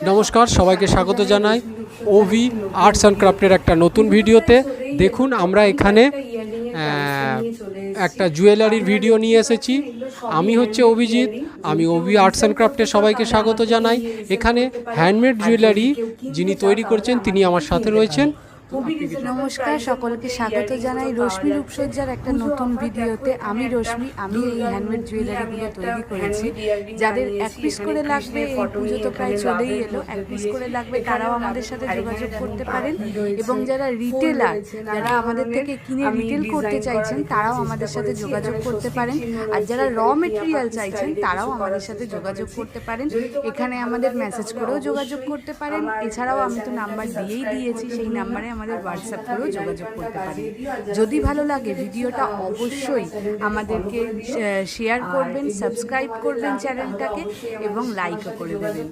নমস্কার, সবাইকে স্বাগত জানাই ওভি আর্টস অ্যান্ড ক্রাফটের একটা নতুন ভিডিওতে। দেখুন, আমরা এখানে একটা জুয়েলারির ভিডিও নিয়ে এসেছি। আমি হচ্ছে অভিজিৎ, আমি ওভি আর্টস অ্যান্ড ক্রাফটে সবাইকে স্বাগত জানাই। এখানে হ্যান্ডমেড জুয়েলারি যিনি তৈরি করছেন তিনি আমার সাথে রয়েছেন। নমস্কার, সকলকে স্বাগত জানাই রশ্মি রূপসজ্জার একটা নতুন ভিডিওতে। আমি রশ্মি, আমি এই হ্যান্ডমেড জুয়েলারিগুলো তৈরি করেছি। যাদের এক পিস করে লাগবে, এই পুজো তো প্রায় চলেই এলো, এক পিস করে লাগবে তারাও আমাদের সাথে যোগাযোগ করতে পারেন। এবং যারা রিটেলার, যারা আমাদের থেকে কিনে রিটেল করতে চাইছেন তারাও আমাদের সাথে যোগাযোগ করতে পারেন। আর যারা র মেটেরিয়াল চাইছেন তারাও আমাদের সাথে যোগাযোগ করতে পারেন। এখানে আমাদের মেসেজ করেও যোগাযোগ করতে পারেন। এছাড়াও আমি তো নাম্বার দিয়েই দিয়েছি, সেই নাম্বারে আমাদের হোয়াটসঅ্যাপ করেও যোগাযোগ করতে পারেন। যদি ভালো লাগে ভিডিওটা অবশ্যই আমাদেরকে শেয়ার করবেন, সাবস্ক্রাইব করবেন চ্যানেলটাকে এবং লাইকও করে দেবেন।